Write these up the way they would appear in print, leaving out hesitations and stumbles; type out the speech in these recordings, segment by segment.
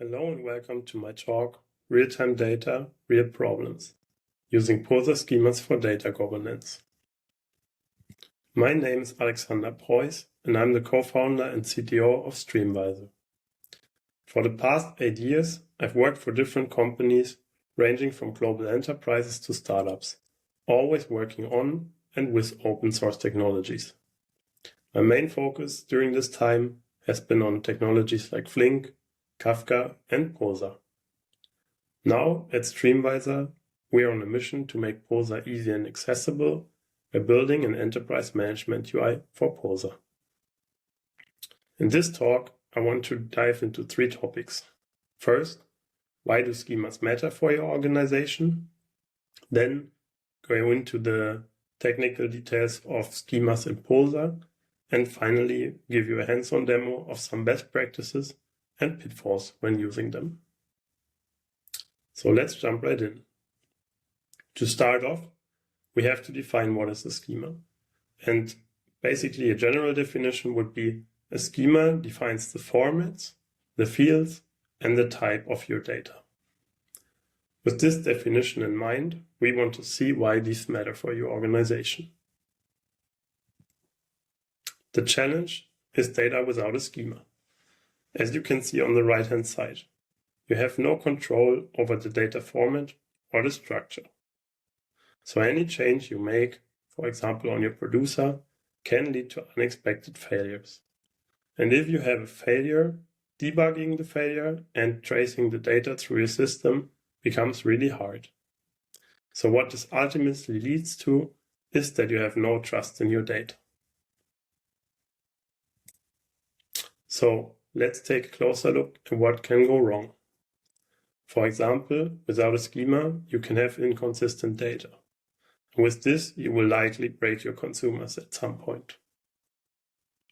Hello and welcome to my talk, Real-Time Data, Real Problems, using Pulsar Schemas for Data Governance. My name is Alexander Preuß and I'm the co-founder and CTO of them.Whether. For the past 8 years, I've worked for different companies ranging from global enterprises to startups, always working on and with open source technologies. My main focus during this time has been on technologies like Flink, Kafka, and Pulsar. Now at them.Whether, we are on a mission to make Pulsar easy and accessible by building an enterprise management UI for Pulsar. In this talk, I want to dive into 3 topics. First, why do schemas matter for your organization? Then, go into the technical details of schemas in Pulsar, and finally, give you a hands-on demo of some best practices and pitfalls when using them. So let's jump right in. To start off, we have to define what is a schema. And basically a general definition would be a schema defines the formats, the fields, and the type of your data. With this definition in mind, we want to see why these matter for your organization. The challenge is data without a schema. As you can see on the right-hand side, you have no control over the data format or the structure. So any change you make, for example on your producer, can lead to unexpected failures. And if you have a failure, debugging the failure and tracing the data through your system becomes really hard. So what this ultimately leads to is that you have no trust in your data. So let's take a closer look at what can go wrong. For example, without a schema, you can have inconsistent data. With this, you will likely break your consumers at some point.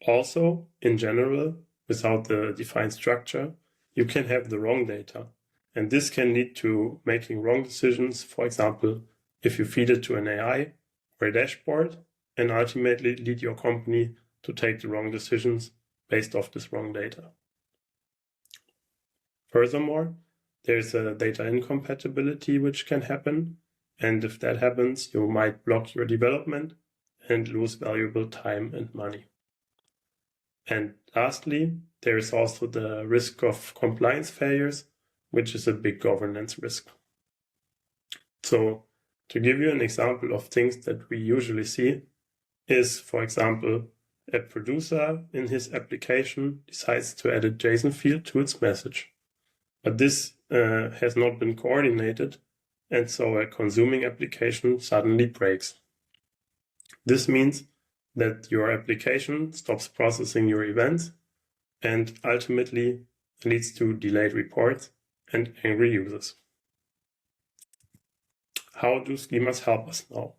Also, in general, without the defined structure, you can have the wrong data. And this can lead to making wrong decisions, for example, if you feed it to an AI or a dashboard, and ultimately lead your company to take the wrong decisions based off this wrong data. Furthermore, there is a data incompatibility which can happen, and if that happens, you might block your development and lose valuable time and money. And lastly, there is also the risk of compliance failures, which is a big governance risk. So, to give you an example of things that we usually see is, for example, a producer in his application decides to add a JSON field to its message. But this has not been coordinated, and so a consuming application suddenly breaks. This means that your application stops processing your events and ultimately leads to delayed reports and angry users. How do schemas help us now?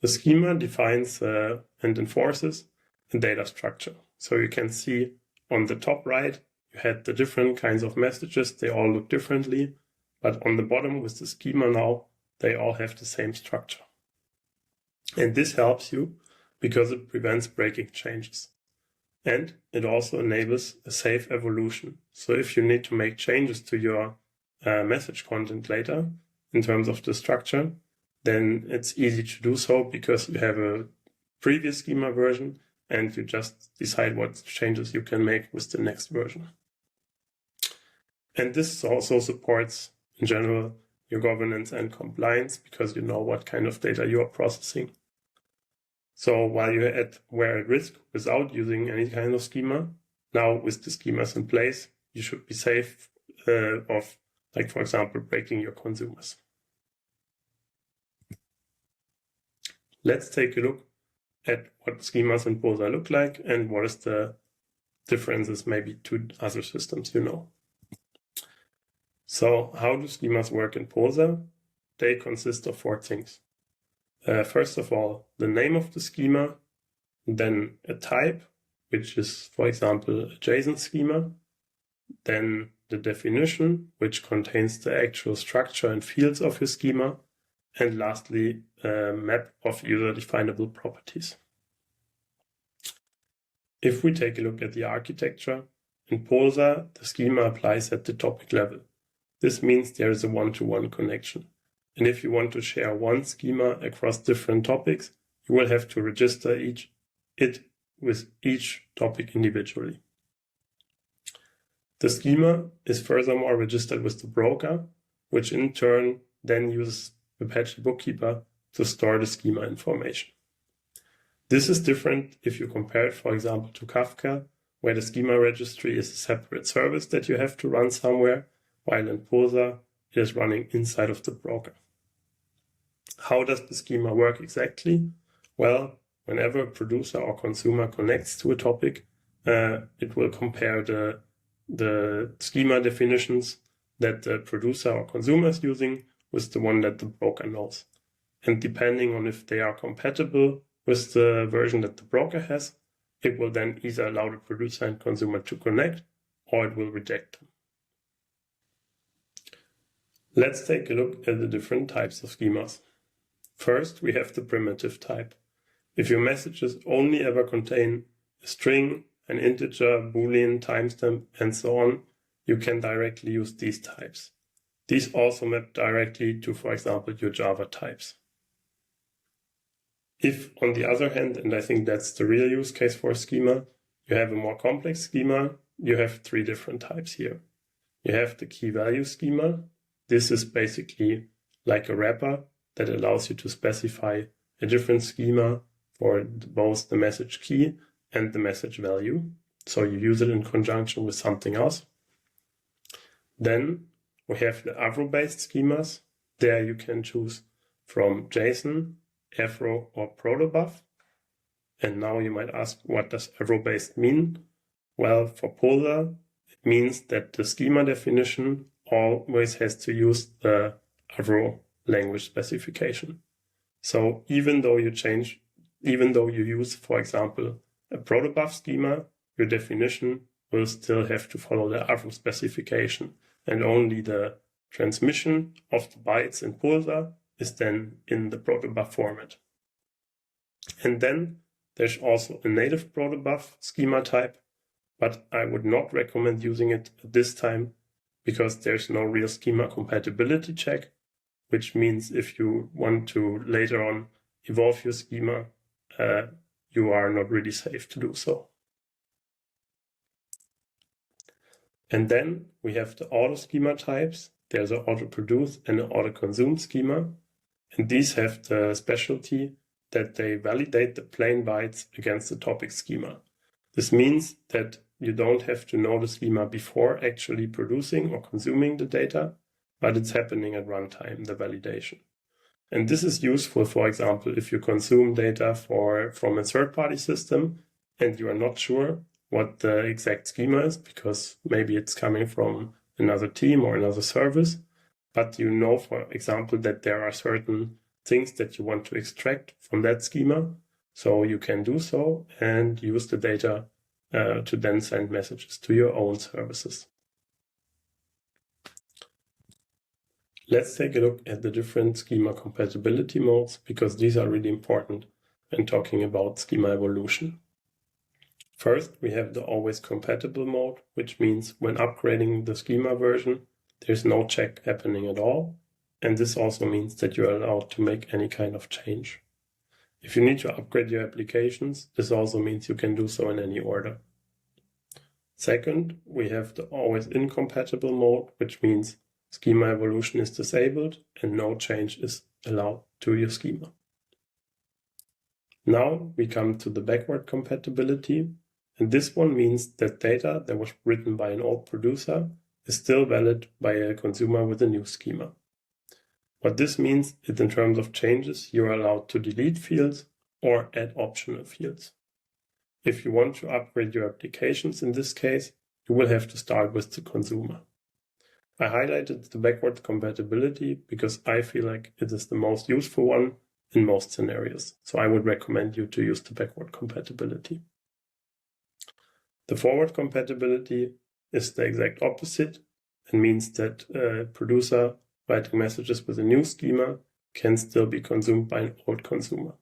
The schema defines and enforces a data structure. So you can see on the top right, you had the different kinds of messages. They all look differently, but on the bottom with the schema now, they all have the same structure. And this helps you because it prevents breaking changes. And it also enables a safe evolution. So if you need to make changes to your message content later, in terms of the structure, then it's easy to do so because you have a previous schema version and you just decide what changes you can make with the next version. And this also supports, in general, your governance and compliance because you know what kind of data you are processing. So while you were at risk without using any kind of schema, now with the schemas in place, you should be safe of, like for example, breaking your consumers. Let's take a look at what schemas in Pulsar look like and what is the differences maybe to other systems you know. So how do schemas work in Pulsar? They consist of 4 things. First of all, the name of the schema, then a type, which is, for example, a JSON schema, then the definition, which contains the actual structure and fields of your schema, and lastly, a map of user-definable properties. If we take a look at the architecture, In Pulsar, the schema applies at the topic level. This means there is a one-to-one connection. And if you want to share one schema across different topics, you will have to register it with each topic individually. The schema is furthermore registered with the broker, which in turn then uses Apache Bookkeeper to store the schema information. This is different if you compare it, for example, to Kafka, where the schema registry is a separate service that you have to run somewhere, while in Pulsar it is running inside of the broker. How does the schema work exactly? Well, whenever a producer or consumer connects to a topic, it will compare the schema definitions that the producer or consumer is using with the one that the broker knows. And depending on if they are compatible with the version that the broker has, it will then either allow the producer and consumer to connect, or it will reject them. Let's take a look at the different types of schemas. First, we have the primitive type. If your messages only ever contain a string, an integer, boolean, timestamp, and so on, you can directly use these types. These also map directly to, for example, your Java types. If, on the other hand, and I think that's the real use case for a schema, you have a more complex schema, you have three different types here. You have the key value schema. This is basically like a wrapper that allows you to specify a different schema for both the message key and the message value. So you use it in conjunction with something else. Then we have the Avro-based schemas. There you can choose from JSON, Avro, or protobuf. And now you might ask, what does Avro-based mean? Well, for Pulsar, it means that the schema definition always has to use the Avro language specification. So even though you use, for example, a protobuf schema, your definition will still have to follow the Avro specification, and only the transmission of the bytes in Pulsar is then in the protobuf format. And then there's also a native protobuf schema type, but I would not recommend using it at this time because there's no real schema compatibility check, which means if you want to later on evolve your schema, you are not really safe to do so. And then we have the auto schema types. There's an auto produce and an auto consume schema. And these have the specialty that they validate the plain bytes against the topic schema. This means that you don't have to know the schema before actually producing or consuming the data, but it's happening at runtime, the validation. And this is useful, for example, if you consume data from a third-party system and you are not sure what the exact schema is, because maybe it's coming from another team or another service, but you know, for example, that there are certain things that you want to extract from that schema. So you can do so and use the data to then send messages to your own services. Let's take a look at the different schema compatibility modes, because these are really important when talking about schema evolution. First, we have the always compatible mode, which means when upgrading the schema version, there's no check happening at all. And this also means that you are allowed to make any kind of change. If you need to upgrade your applications, this also means you can do so in any order. Second, we have the always incompatible mode, which means schema evolution is disabled and no change is allowed to your schema. Now we come to the backward compatibility, and this one means that data that was written by an old producer is still valid by a consumer with a new schema. What this means is in terms of changes, you are allowed to delete fields or add optional fields. If you want to upgrade your applications in this case, you will have to start with the consumer. I highlighted the backward compatibility because I feel like it is the most useful one in most scenarios. So I would recommend you to use the backward compatibility. The forward compatibility is the exact opposite and means that a producer writing messages with a new schema can still be consumed by an old consumer.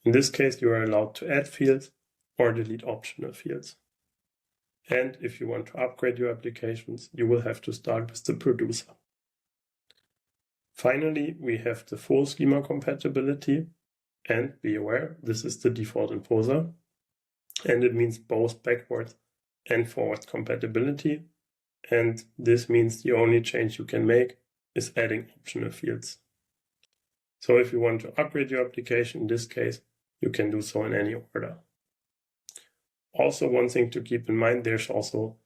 In this case, you are allowed to add fields or delete optional fields. And if you want to upgrade your applications, you will have to start with the producer. Finally, we have the full schema compatibility, and be aware, this is the default in Pulsar, and it means both backwards and forward compatibility, and this means the only change you can make is adding optional fields. So if you want to upgrade your application, in this case, you can do so in any order. Also, one thing to keep in mind, there's also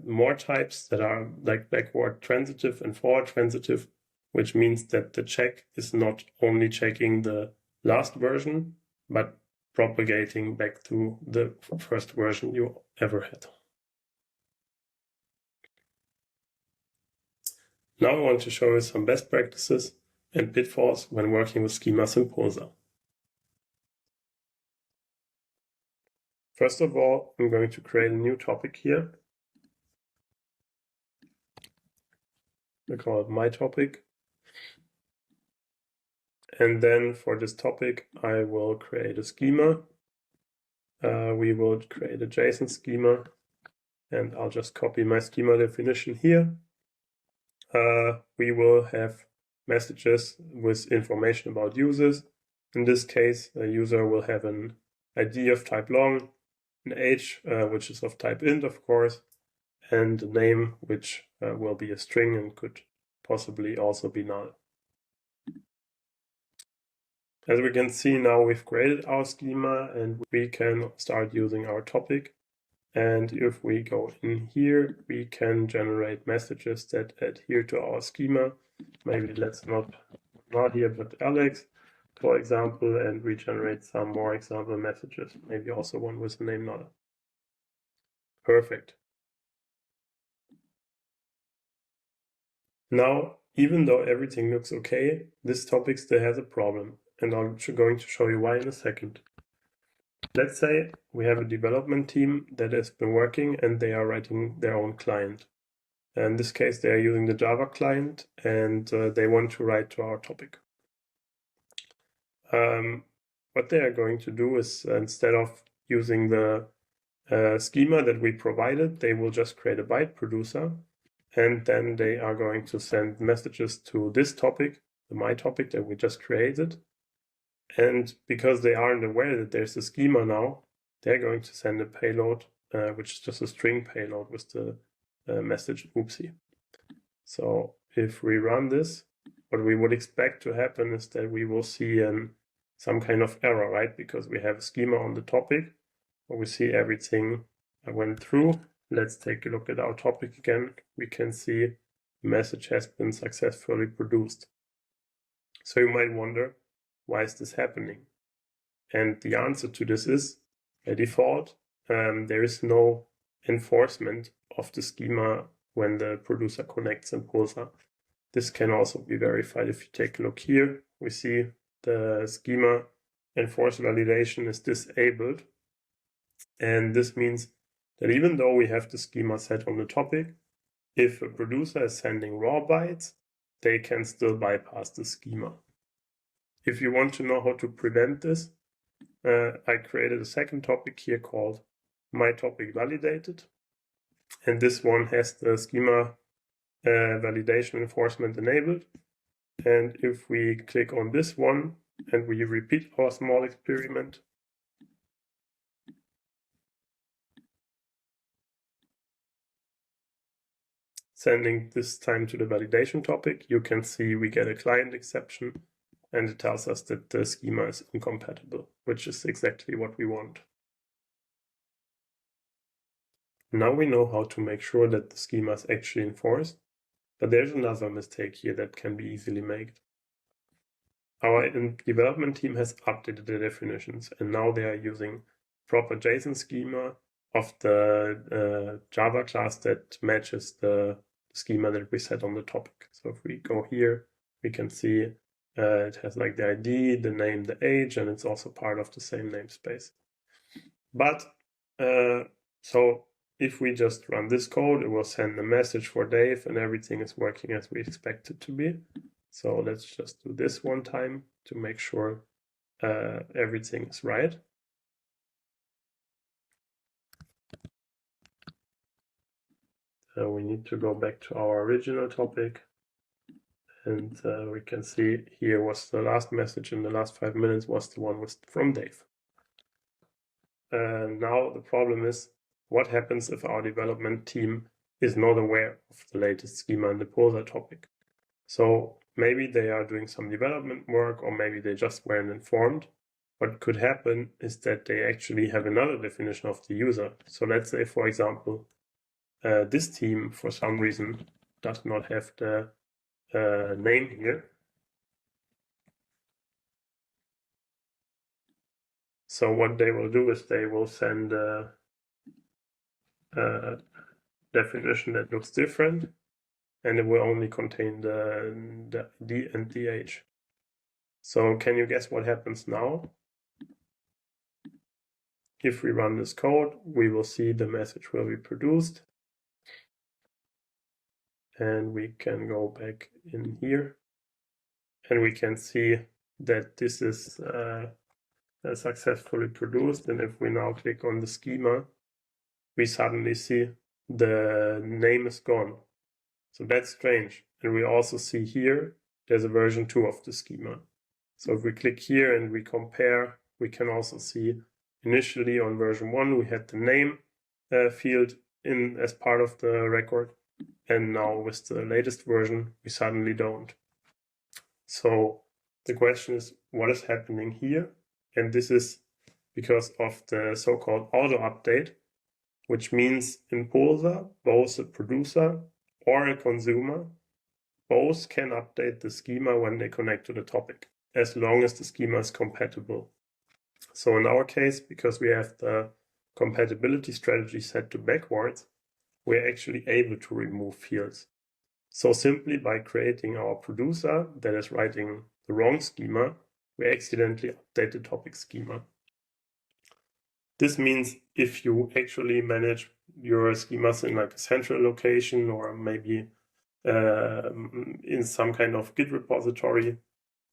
more types that are like backward transitive and forward transitive, which means that the check is not only checking the last version, but propagating back to the first version you ever had. Now I want to show you some best practices and pitfalls when working with schemas in Pulsar. First of all, I'm going to create a new topic here. I call it my topic. And then for this topic, I will create a schema. We will create a JSON schema, and I'll just copy my schema definition here. We will have messages with information about users. In this case, a user will have an ID of type long, an age, which is of type int, of course, and a name, which will be a string and could possibly also be null. As we can see now, we've created our schema and we can start using our topic. And if we go in here, we can generate messages that adhere to our schema. Maybe let's not here, but Alex, for example, and we generate some more example messages. Maybe also one with the name null. Perfect. Now, even though everything looks okay, this topic still has a problem, and I'm going to show you why in a second. Let's say we have a development team that has been working and they are writing their own client. In this case, they are using the Java client and they want to write to our topic. What they are going to do is, instead of using the schema that we provided, they will just create a byte producer, and then they are going to send messages to this topic, the my topic that we just created. And because they aren't aware that there's a schema now, they're going to send a payload, which is just a string payload with the message oopsie. So if we run this, what we would expect to happen is that we will see some kind of error, right? Because we have a schema on the topic, but we see everything went through. Let's take a look at our topic again. We can see the message has been successfully produced. So you might wonder, why is this happening? And the answer to this is, by default, there is no enforcement of the schema when the producer connects in Pulsar. This can also be verified. If you take a look here, we see the schema enforce validation is disabled. And this means that even though we have the schema set on the topic, if a producer is sending raw bytes, they can still bypass the schema. If you want to know how to prevent this, I created a second topic here called my topic validated. And this one has the schema validation enforcement enabled. And if we click on this one and we repeat our small experiment, sending this time to the validation topic, you can see we get a client exception and it tells us that the schema is incompatible, which is exactly what we want. Now we know how to make sure that the schema is actually enforced, but there's another mistake here that can be easily made. Our development team has updated the definitions, and now they are using proper JSON schema of the Java class that matches the schema that we set on the topic. So if we go here, we can see it has like the ID, the name, the age, and it's also part of the same namespace. But so if we just run this code, it will send a message for Dave and everything is working as we expect it to be. So let's just do this one time to make sure everything is right. we need to go back to our original topic. And we can see here was the last message in the last 5 minutes was the one from Dave. Now the problem is, what happens if our development team is not aware of the latest schema in the Pulsar topic? So maybe they are doing some development work, or maybe they just weren't informed. What could happen is that they actually have another definition of the user. So let's say, for example, this team for some reason does not have the name here. So what they will do is they will send a definition that looks different, and it will only contain the ID and the age. So can you guess what happens now? If we run this code, we will see the message will be produced. And we can go back in here, and we can see that this is successfully produced. And if we now click on the schema, we suddenly see the name is gone. So that's strange. And we also see here there's a version 2 of the schema. So if we click here and we compare, we can also see initially on version 1 we had the name field in as part of the record, and now with the latest version we suddenly don't. So the question is, what is happening here? And this is because of the so-called auto update, which means in Pulsar both a producer or a consumer both can update the schema when they connect to the topic, as long as the schema is compatible. So in our case, because we have the compatibility strategy set to backwards, we're actually able to remove fields. So simply by creating our producer that is writing the wrong schema, we accidentally update the topic schema. This means if you actually manage your schemas in like a central location, or maybe in some kind of Git repository,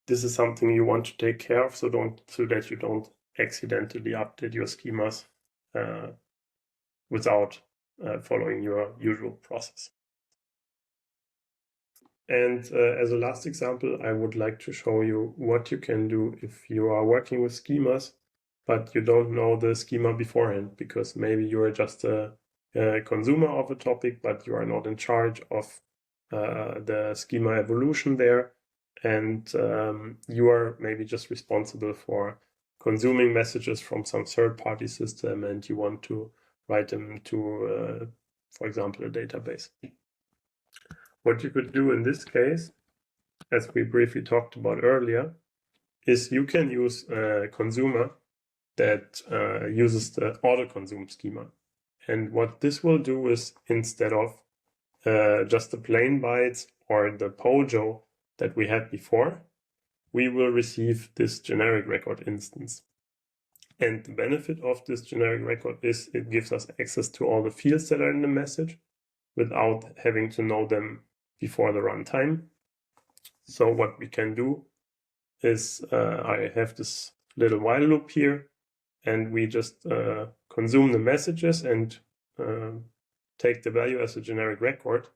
this is something you want to take care of, so that you don't accidentally update your schemas without following your usual process. And as a last example, I would like to show you what you can do if you are working with schemas, but you don't know the schema beforehand, because maybe you are just a consumer of a topic, but you are not in charge of the schema evolution there. And you are maybe just responsible for consuming messages from some third-party system, and you want to write them to, for example, a database. What you could do in this case, as we briefly talked about earlier, is you can use a consumer that uses the auto-consume schema. And what this will do is, instead of just the plain bytes or the POJO that we had before, we will receive this generic record instance. And the benefit of this generic record is it gives us access to all the fields that are in the message without having to know them before the runtime. So what we can do is I have this little while loop here, and we just consume the messages and take the value as a generic record.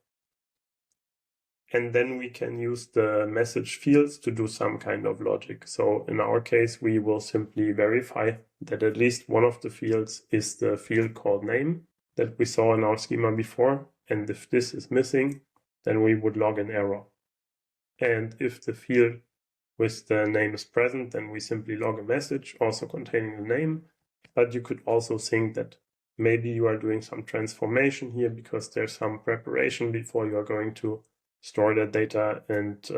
And then we can use the message fields to do some kind of logic. So in our case, we will simply verify that at least one of the fields is the field called name that we saw in our schema before. And if this is missing, then we would log an error. And if the field with the name is present, then we simply log a message also containing the name. But you could also think that maybe you are doing some transformation here because there's some preparation before you are going to store that data and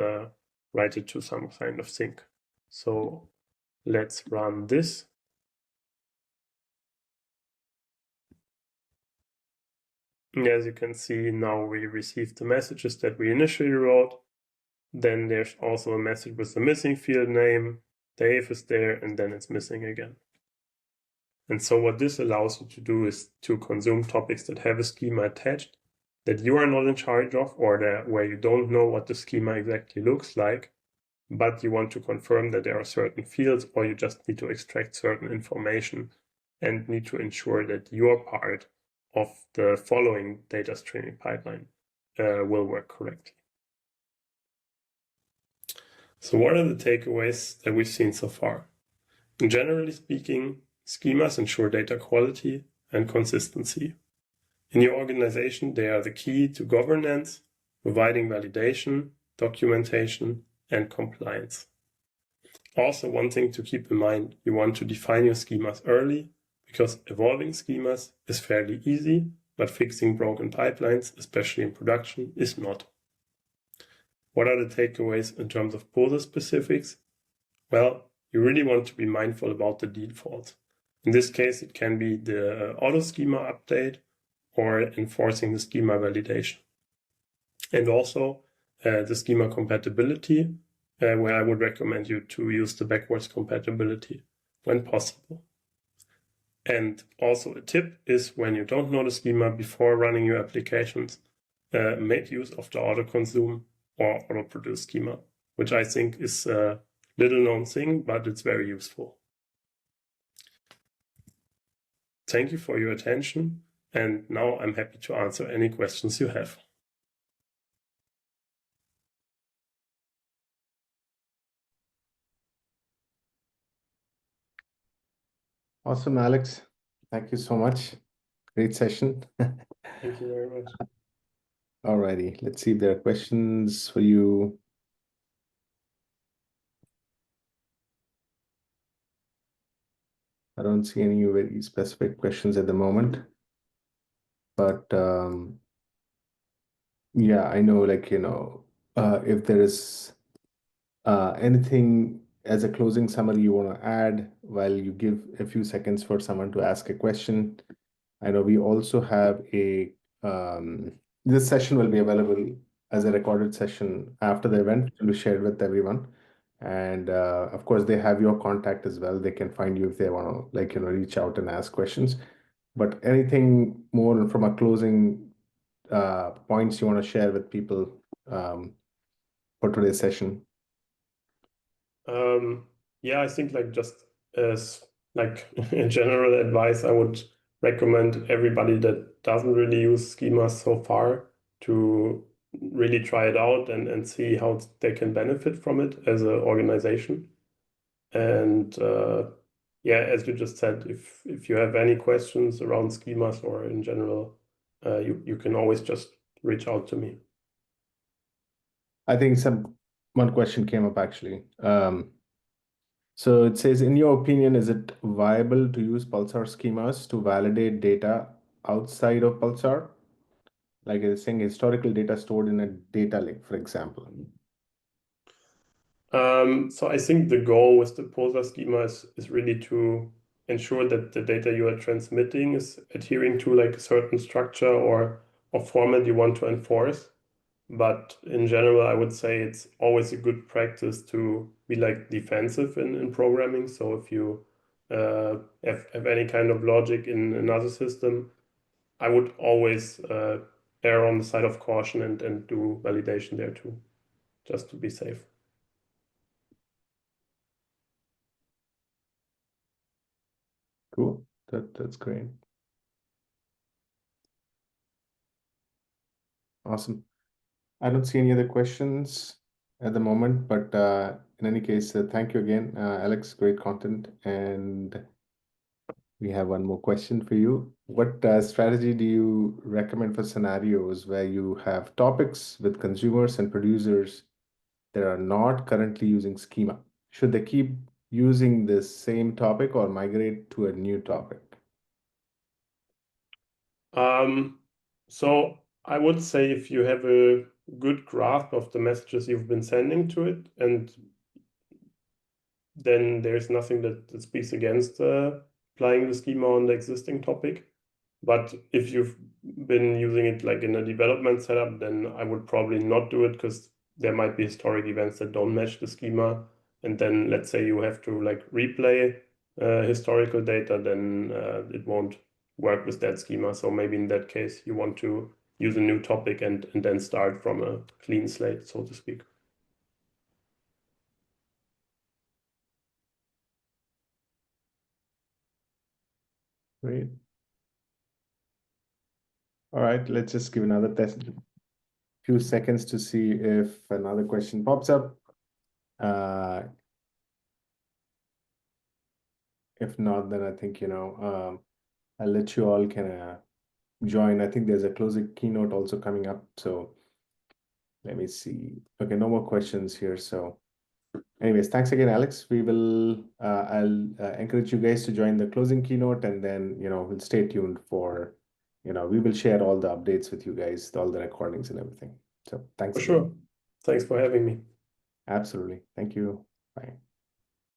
write it to some kind of sync. So let's run this. As you can see, now we received the messages that we initially wrote. Then there's also a message with the missing field name. Dave is there, and then it's missing again. And so what this allows you to do is to consume topics that have a schema attached that you are not in charge of, or where you don't know what the schema exactly looks like, but you want to confirm that there are certain fields, or you just need to extract certain information and need to ensure that your part of the following data streaming pipeline will work correctly. So what are the takeaways that we've seen so far? Generally speaking, schemas ensure data quality and consistency. In your organization, they are the key to governance, providing validation, documentation, and compliance. Also, one thing to keep in mind, you want to define your schemas early, because evolving schemas is fairly easy, but fixing broken pipelines, especially in production, is not. What are the takeaways in terms of Pulsar specifics? Well, you really want to be mindful about the defaults. In this case, it can be the auto schema update or enforcing the schema validation. And also the schema compatibility, where I would recommend you to use the backwards compatibility when possible. And also a tip is when you don't know the schema before running your applications, make use of the auto-consume or auto-produce schema, which I think is a little known thing, but it's very useful. Thank you for your attention, and now I'm happy to answer any questions you have. Awesome, Alex. Thank you so much. Great session. Thank you very much. Alrighty, let's see if there are questions for you. I don't see any very specific questions at the moment, but yeah, I know, like, if there is anything as a closing summary you want to add while you give a few seconds for someone to ask a question. I know we also have this session will be available as a recorded session after the event. It will be shared with everyone. And of course, they have your contact as well. They can find you if they want to, reach out and ask questions. But anything more from a closing points you want to share with people for today's session? Yeah, I think just as in general advice, I would recommend everybody that doesn't really use schemas so far to really try it out and see how they can benefit from it as an organization. And yeah, as you just said, if you have any questions around schemas or in general, you can always just reach out to me. I think one question came up actually. So it says, in your opinion, is it viable to use Pulsar schemas to validate data outside of Pulsar? Like it's saying historical data stored in a data lake, for example. So I think the goal with the Pulsar schema is really to ensure that the data you are transmitting is adhering to a certain structure or format you want to enforce. But in general, I would say it's always a good practice to be defensive in programming. So if you have any kind of logic in another system, I would always err on the side of caution and do validation there too, just to be safe. Cool. That's great. Awesome. I don't see any other questions at the moment, but in any case, thank you again, Alex. Great content. And we have one more question for you. What strategy do you recommend for scenarios where you have topics with consumers and producers that are not currently using schema? Should they keep using the same topic or migrate to a new topic? So I would say if you have a good grasp of the messages you've been sending to it, and then there's nothing that speaks against applying the schema on the existing topic. But if you've been using it in a development setup, then I would probably not do it because there might be historic events that don't match the schema. And then let's say you have to replay historical data, then it won't work with that schema. So maybe in that case, you want to use a new topic and then start from a clean slate, so to speak. Great. All right, let's just give another few seconds to see if another question pops up. If not, then I think, I'll let you all kind of join. I think there's a closing keynote also coming up. So let me see. Okay, no more questions here. So anyways, thanks again, Alex. I'll encourage you guys to join the closing keynote, and then, we'll stay tuned for, we will share all the updates with you guys, all the recordings and everything. So thanks For again. sure. Thanks for having me. Absolutely. Thank you. Bye.